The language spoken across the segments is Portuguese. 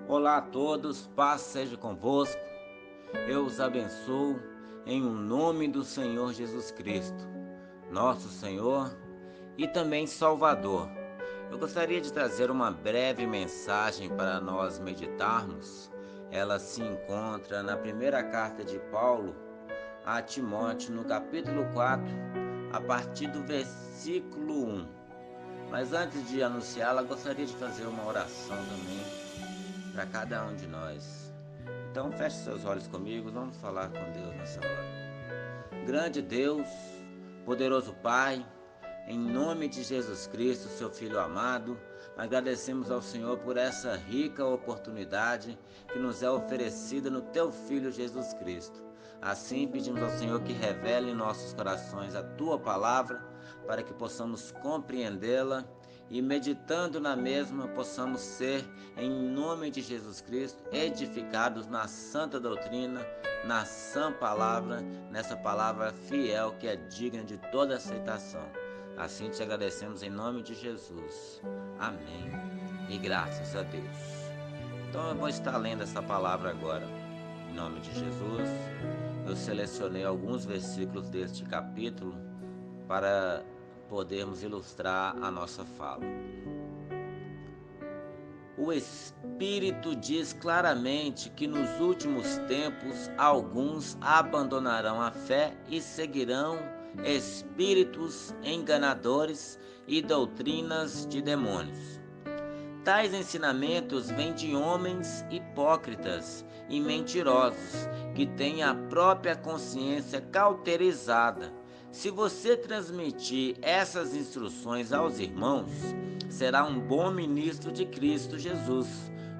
Olá a todos, paz seja convosco. Eu os abençoo em o nome do Senhor Jesus Cristo, nosso Senhor e também Salvador. Eu gostaria de trazer uma breve mensagem para nós meditarmos. Ela se encontra na primeira carta de Paulo a Timóteo, no capítulo 4, a partir do versículo 1. Mas antes de anunciá-la, gostaria de fazer uma oração também para cada um de nós. Então feche seus olhos comigo, vamos falar com Deus nessa hora. Grande Deus, poderoso Pai, em nome de Jesus Cristo, seu Filho amado, agradecemos ao Senhor por essa rica oportunidade que nos é oferecida no Teu Filho Jesus Cristo. Assim pedimos ao Senhor que revele em nossos corações a Tua palavra, para que possamos compreendê-la e meditando na mesma possamos ser, em nome de Jesus Cristo, edificados na santa doutrina, na sã palavra, nessa palavra fiel que é digna de toda aceitação. Assim te agradecemos em nome de Jesus. Amém. E graças a Deus. Então eu vou estar lendo essa palavra agora. Em nome de Jesus, eu selecionei alguns versículos deste capítulo para podermos ilustrar a nossa fala. O Espírito diz claramente que nos últimos tempos alguns abandonarão a fé e seguirão espíritos enganadores e doutrinas de demônios. Tais ensinamentos vêm de homens hipócritas e mentirosos que têm a própria consciência cauterizada. Se você transmitir essas instruções aos irmãos, será um bom ministro de Cristo Jesus,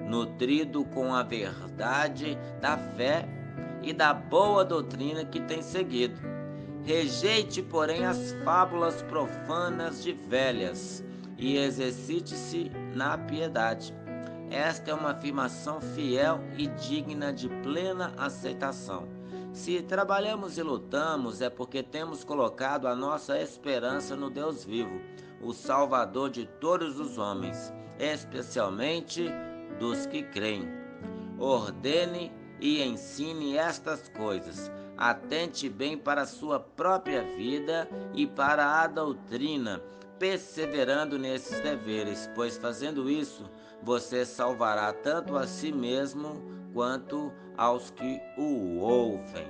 nutrido com a verdade da fé e da boa doutrina que tem seguido. Rejeite, porém, as fábulas profanas de velhas e exercite-se na piedade. Esta é uma afirmação fiel e digna de plena aceitação. Se trabalhamos e lutamos, é porque temos colocado a nossa esperança no Deus vivo, o Salvador de todos os homens, especialmente dos que creem. Ordene e ensine estas coisas. Atente bem para a sua própria vida e para a doutrina, perseverando nesses deveres, pois fazendo isso, você salvará tanto a si mesmo quanto aos que o ouvem.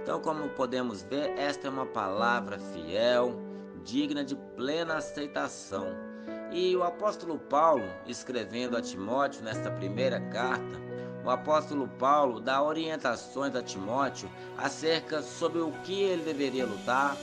Então, como podemos ver, esta é uma palavra fiel, digna de plena aceitação. E o apóstolo Paulo, escrevendo a Timóteo nesta primeira carta, o apóstolo Paulo dá orientações a Timóteo acerca sobre o que ele deveria lutar,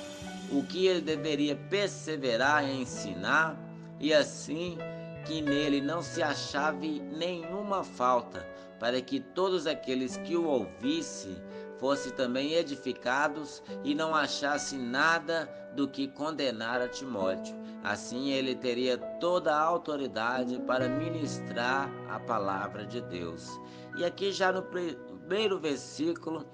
o que ele deveria perseverar em ensinar, e assim que nele não se achave nenhuma falta, para que todos aqueles que o ouvissem fossem também edificados e não achassem nada do que condenar a Timóteo. Assim ele teria toda a autoridade para ministrar a palavra de Deus. E aqui já no primeiro versículo,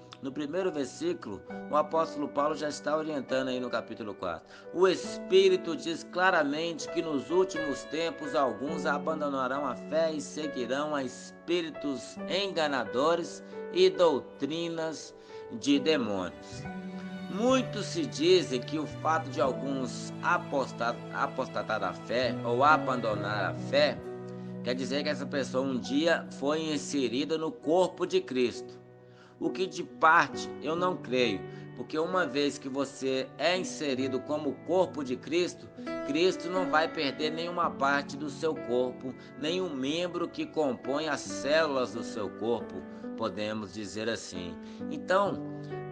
o apóstolo Paulo já está orientando aí no capítulo 4. O Espírito diz claramente que nos últimos tempos alguns abandonarão a fé e seguirão a espíritos enganadores e doutrinas de demônios. Muitos se dizem que o fato de alguns apostatar da fé ou abandonar a fé quer dizer que essa pessoa um dia foi inserida no corpo de Cristo. O que de parte eu não creio, porque uma vez que você é inserido como corpo de Cristo, Cristo não vai perder nenhuma parte do seu corpo, nenhum membro que compõe as células do seu corpo, podemos dizer assim. Então,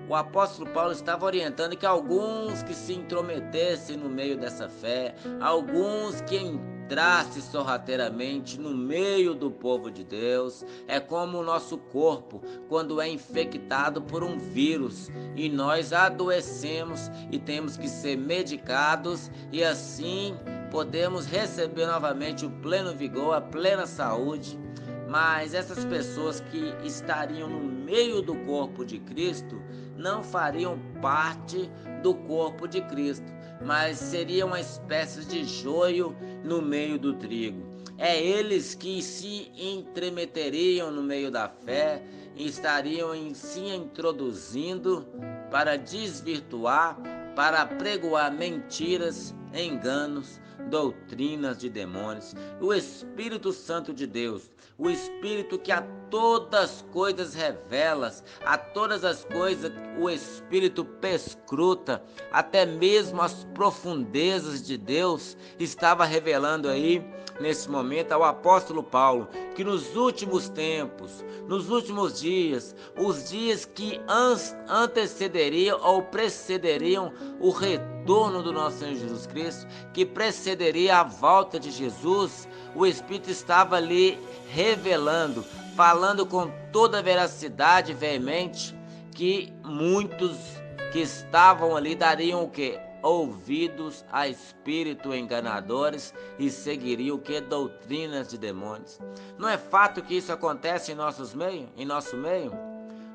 o apóstolo Paulo estava orientando que alguns que se intrometessem no meio dessa fé, alguns que entrassem sorrateiramente no meio do povo de Deus, é como o nosso corpo quando é infectado por um vírus e nós adoecemos e temos que ser medicados e assim podemos receber novamente o pleno vigor, a plena saúde. Mas essas pessoas que estariam no meio do corpo de Cristo não fariam parte do corpo de Cristo, mas seria uma espécie de joio no meio do trigo. é eles que se entremeteriam no meio da fé e estariam se introduzindo para desvirtuar, para pregoar mentiras, enganos, doutrinas de demônios. O Espírito Santo de Deus, o Espírito que a todas as coisas revela, a todas as coisas o Espírito perscruta, até mesmo as profundezas de Deus, estava revelando aí nesse momento ao apóstolo Paulo que nos últimos tempos, nos últimos dias, os dias que antecederiam ou precederiam o retorno do nosso Senhor Jesus Cristo, que precederia a volta de Jesus, o Espírito estava ali revelando, falando com toda a veracidade veemente, que muitos que estavam ali dariam o quê? Ouvidos a espírito enganadores e seguiriam o que? Doutrinas de demônios. Não é fato que isso acontece em nosso meio?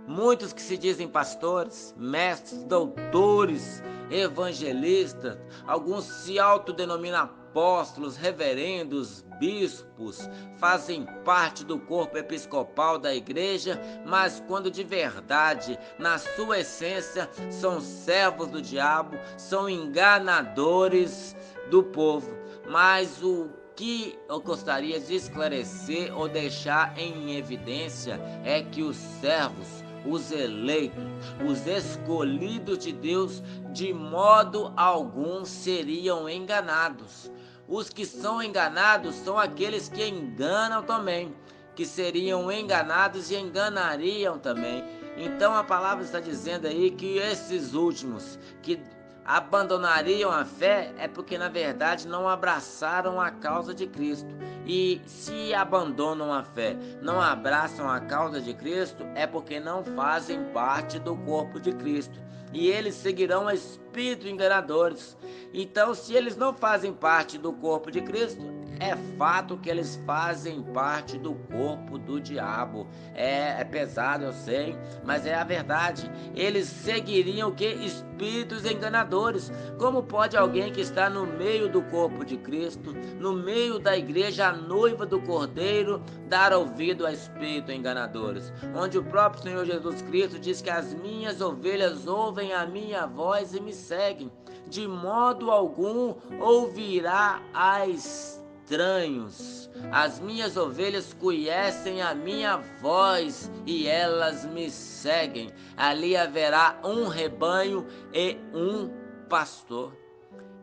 Muitos que se dizem pastores, mestres, doutores, evangelistas, alguns se autodenominam apóstolos, reverendos, bispos, fazem parte do corpo episcopal da igreja, mas quando de verdade, na sua essência, são servos do diabo, são enganadores do povo. Mas o que eu gostaria de esclarecer ou deixar em evidência é que os servos, os eleitos, os escolhidos de Deus, de modo algum seriam enganados. Os que são enganados são aqueles que enganam também, que seriam enganados e enganariam também. Então a palavra está dizendo aí que esses últimos que abandonariam a fé é porque na verdade não abraçaram a causa de Cristo. E se abandonam a fé, não abraçam a causa de Cristo, é porque não fazem parte do corpo de Cristo. E eles seguirão espíritos enganadores. Então, se eles não fazem parte do corpo de Cristo, é fato que eles fazem parte do corpo do diabo. É pesado, eu sei, mas é a verdade. Eles seguiriam o que? Espíritos enganadores. Como pode alguém que está no meio do corpo de Cristo, no meio da igreja, a noiva do Cordeiro, dar ouvido a espíritos enganadores? Onde o próprio Senhor Jesus Cristo diz que as minhas ovelhas ouvem a minha voz e me seguem. De modo algum ouvirá a estranhos. As minhas ovelhas conhecem a minha voz e elas me seguem. Ali haverá um rebanho e um pastor.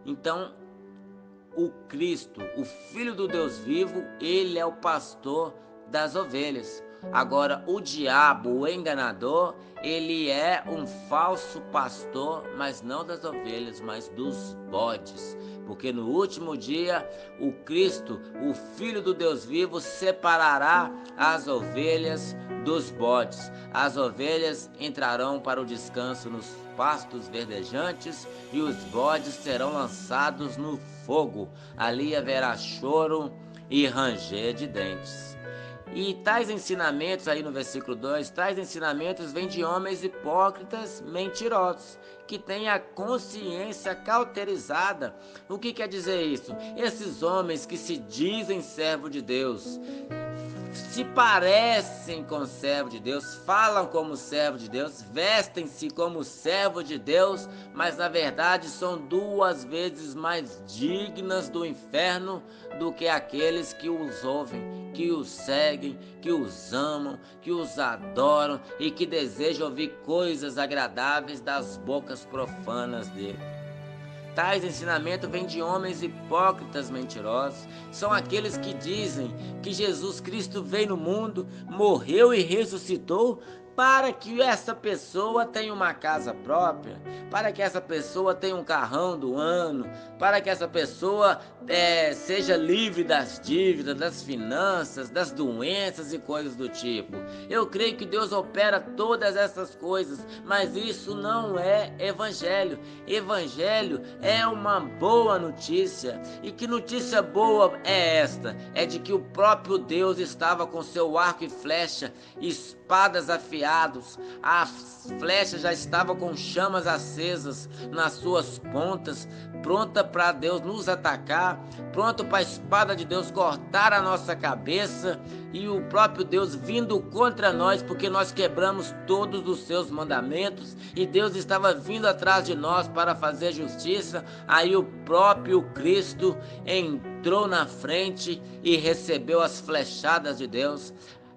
Então, o Cristo, o Filho do Deus vivo, ele é o pastor das ovelhas. Agora, o diabo, o enganador, ele é um falso pastor, mas não das ovelhas, mas dos bodes. Porque no último dia, o Cristo, o Filho do Deus vivo, separará as ovelhas dos bodes. As ovelhas entrarão para o descanso nos pastos verdejantes e os bodes serão lançados no fogo. Ali haverá choro e ranger de dentes. E tais ensinamentos, aí no versículo 2, tais ensinamentos vêm de homens hipócritas, mentirosos, que têm a consciência cauterizada. O que quer dizer isso? Esses homens que se dizem servo de Deus, se parecem com servo de Deus, falam como servo de Deus, vestem-se como servo de Deus, mas na verdade são 2 vezes mais dignas do inferno do que aqueles que os ouvem, que os seguem, que os amam, que os adoram e que desejam ouvir coisas agradáveis das bocas profanas dele. Tais ensinamentos vêm de homens hipócritas mentirosos. São aqueles que dizem que Jesus Cristo veio no mundo, morreu e ressuscitou para que essa pessoa tenha uma casa própria, para que essa pessoa tenha um carrão do ano, para que essa pessoa seja livre das dívidas, das finanças, das doenças e coisas do tipo. Eu creio que Deus opera todas essas coisas, mas isso não é evangelho. Evangelho é uma boa notícia. E que notícia boa é esta? É de que o próprio Deus estava com seu arco e flecha, espadas afiados, a flecha já estava com chamas acesas nas suas pontas, pronta para Deus nos atacar, pronto para a espada de Deus cortar a nossa cabeça, e o próprio Deus vindo contra nós, porque nós quebramos todos os seus mandamentos, e Deus estava vindo atrás de nós para fazer justiça. Aí o próprio Cristo entrou na frente e recebeu as flechadas de Deus,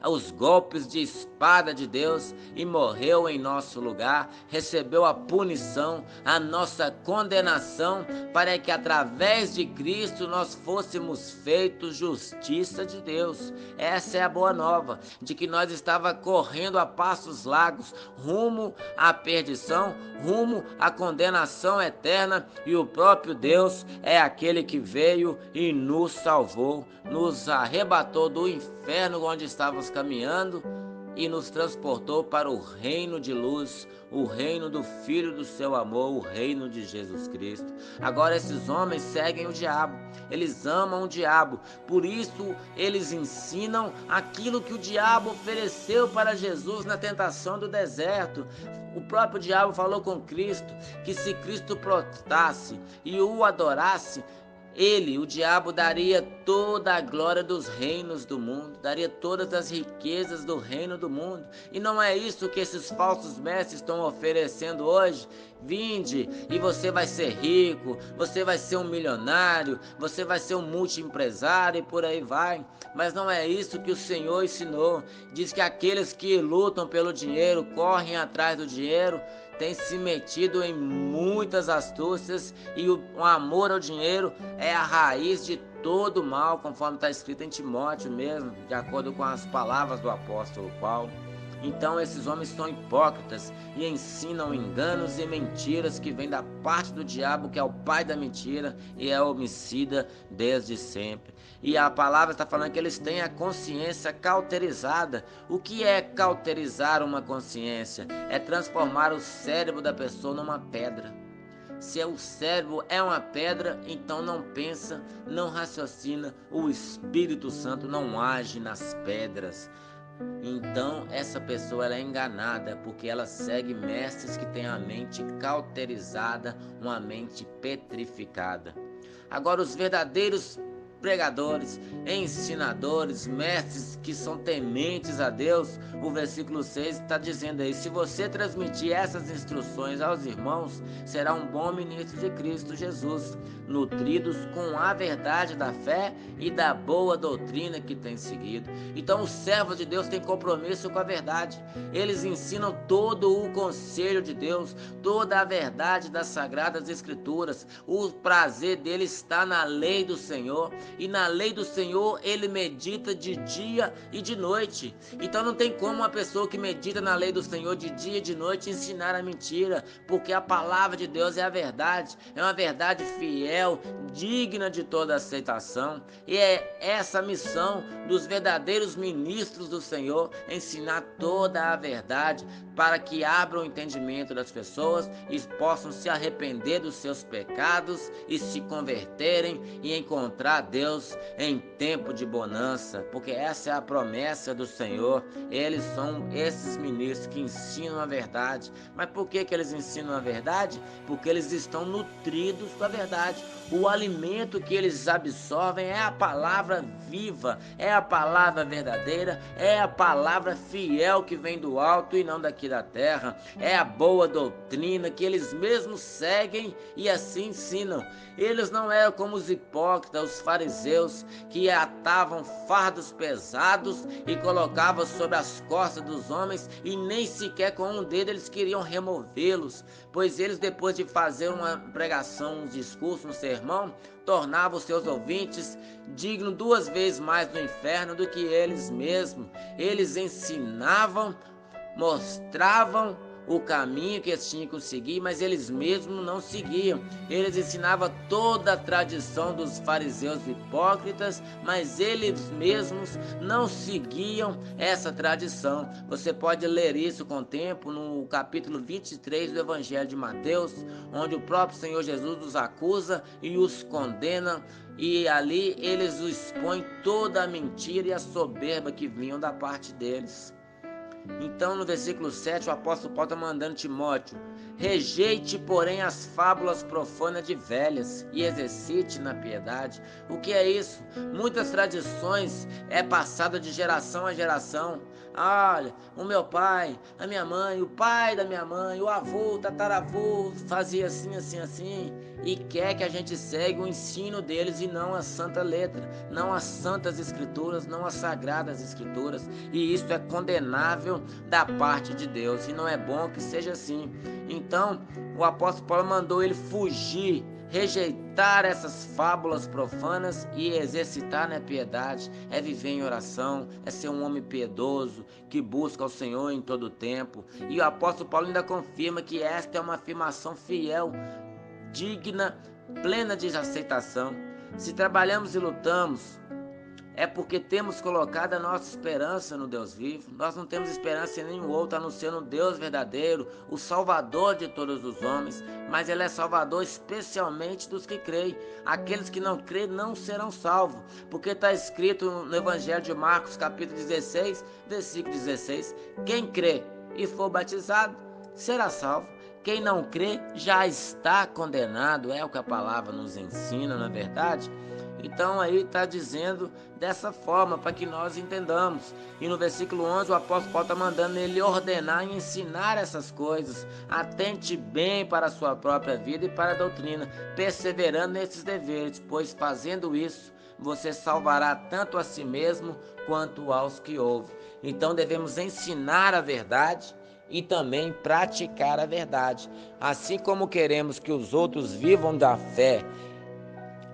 os golpes de espada de Deus, e morreu em nosso lugar, recebeu a punição, a nossa condenação, para que através de Cristo nós fôssemos feitos justiça de Deus. Essa é a boa nova, de que nós estava correndo a passos largos, rumo à perdição, rumo à condenação eterna, e o próprio Deus é aquele que veio e nos salvou, nos arrebatou do inferno onde estávamos caminhando e nos transportou para o reino de luz, o reino do Filho do seu amor, o reino de Jesus Cristo. Agora esses homens seguem o diabo, eles amam o diabo, por isso eles ensinam aquilo que o diabo ofereceu para Jesus na tentação do deserto. O próprio diabo falou com Cristo que se Cristo prostrasse e o adorasse, ele, o diabo, daria toda a glória dos reinos do mundo, daria todas as riquezas do reino do mundo. E não é isso que esses falsos mestres estão oferecendo hoje? Vinde e você vai ser rico, você vai ser um milionário, você vai ser um multiempresário e por aí vai. Mas não é isso que o Senhor ensinou. Diz que aqueles que lutam pelo dinheiro, correm atrás do dinheiro, tem se metido em muitas astúcias, e o amor ao dinheiro é a raiz de todo mal, conforme está escrito em Timóteo mesmo, de acordo com as palavras do apóstolo Paulo. Então esses homens são hipócritas e ensinam enganos e mentiras que vêm da parte do diabo, que é o pai da mentira e é homicida desde sempre. E a palavra está falando que eles têm a consciência cauterizada. O que é cauterizar uma consciência? É transformar o cérebro da pessoa numa pedra. Se o cérebro é uma pedra, então não pensa, não raciocina, o Espírito Santo não age nas pedras. Então essa pessoa ela é enganada, porque ela segue mestres que têm a mente cauterizada, uma mente petrificada. Agora os verdadeiros pregadores, ensinadores, mestres que são tementes a Deus, o versículo 6 está dizendo aí: se você transmitir essas instruções aos irmãos, será um bom ministro de Cristo Jesus, nutridos com a verdade da fé e da boa doutrina que tem seguido. Então os servos de Deus têm compromisso com a verdade, eles ensinam todo o conselho de Deus, toda a verdade das Sagradas Escrituras. O prazer dele está na lei do Senhor, e na lei do Senhor ele medita de dia e de noite. Então não tem como uma pessoa que medita na lei do Senhor de dia e de noite ensinar a mentira, porque a palavra de Deus é a verdade, é uma verdade fiel, digna de toda aceitação. E é essa a missão dos verdadeiros ministros do Senhor, ensinar toda a verdade, para que abram o entendimento das pessoas e possam se arrepender dos seus pecados e se converterem e encontrar Deus em tempo de bonança, porque essa é a promessa do Senhor. Eles são esses ministros que ensinam a verdade. Mas por que eles ensinam a verdade? Porque eles estão nutridos com a verdade. O alimento que eles absorvem é a palavra viva, é a palavra verdadeira, é a palavra fiel que vem do alto e não daqui da terra. É a boa doutrina que eles mesmos seguem e assim ensinam. Eles não eram como os hipócritas, os fariseus, que atavam fardos pesados e colocavam sobre as costas dos homens, e nem sequer com um dedo eles queriam removê-los, pois eles, depois de fazer uma pregação, um discurso, um sermão, tornavam os seus ouvintes dignos 2 vezes mais do inferno do que eles mesmos. Eles ensinavam, mostravam o caminho que eles tinham que seguir, mas eles mesmos não seguiam. Eles ensinavam toda a tradição dos fariseus hipócritas, mas eles mesmos não seguiam essa tradição. Você pode ler isso com o tempo no capítulo 23 do Evangelho de Mateus, onde o próprio Senhor Jesus os acusa e os condena, e ali eles expõem toda a mentira e a soberba que vinham da parte deles. Então, no versículo 7, o apóstolo Paulo está mandando Timóteo: rejeite, porém, as fábulas profanas de velhas e exercite na piedade. O que é isso? Muitas tradições é passada de geração a geração. Olha, o meu pai, a minha mãe, o pai da minha mãe, o avô, o tataravô fazia assim, assim, assim, e quer que a gente segue o ensino deles e não a santa letra, não as santas escrituras, não as sagradas escrituras, e isso é condenável da parte de Deus, e não é bom que seja assim. Então, o apóstolo Paulo mandou ele fugir, rejeitar essas fábulas profanas e exercitar na piedade. É viver em oração, é ser um homem piedoso, que busca o Senhor em todo o tempo. E o apóstolo Paulo ainda confirma que esta é uma afirmação fiel, digna, plena de aceitação. Se trabalhamos e lutamos, é porque temos colocado a nossa esperança no Deus vivo. Nós não temos esperança em nenhum outro, a não ser no Deus verdadeiro, o Salvador de todos os homens. Mas Ele é Salvador especialmente dos que creem. Aqueles que não creem não serão salvos. Porque está escrito no Evangelho de Marcos, capítulo 16, versículo 16: quem crê e for batizado será salvo. Quem não crê já está condenado. É o que a palavra nos ensina, não é verdade? Então aí está dizendo dessa forma para que nós entendamos. E no versículo 11 o apóstolo Paulo está mandando ele ordenar e ensinar essas coisas. Atente bem para a sua própria vida e para a doutrina, perseverando nesses deveres, pois fazendo isso você salvará tanto a si mesmo quanto aos que ouvem. Então devemos ensinar a verdade e também praticar a verdade. Assim como queremos que os outros vivam da fé,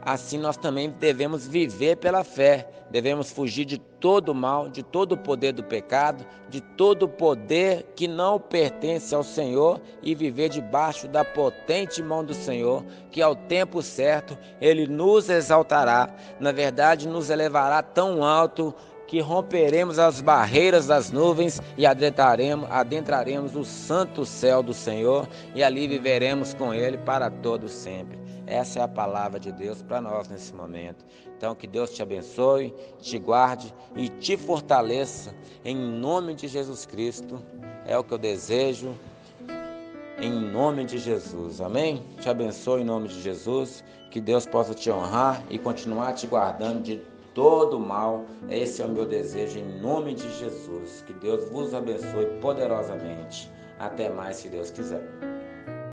assim nós também devemos viver pela fé. Devemos fugir de todo mal, de todo o poder do pecado, de todo o poder que não pertence ao Senhor, e viver debaixo da potente mão do Senhor, que ao tempo certo Ele nos exaltará, na verdade nos elevará tão alto que romperemos as barreiras das nuvens e adentraremos o santo céu do Senhor, e ali viveremos com Ele para todo sempre. Essa é a palavra de Deus para nós nesse momento. Então, que Deus te abençoe, te guarde e te fortaleça em nome de Jesus Cristo. É o que eu desejo em nome de Jesus. Amém? Te abençoe em nome de Jesus. Que Deus possa te honrar e continuar te guardando de todo mal. Esse é o meu desejo em nome de Jesus. Que Deus vos abençoe poderosamente. Até mais, se Deus quiser.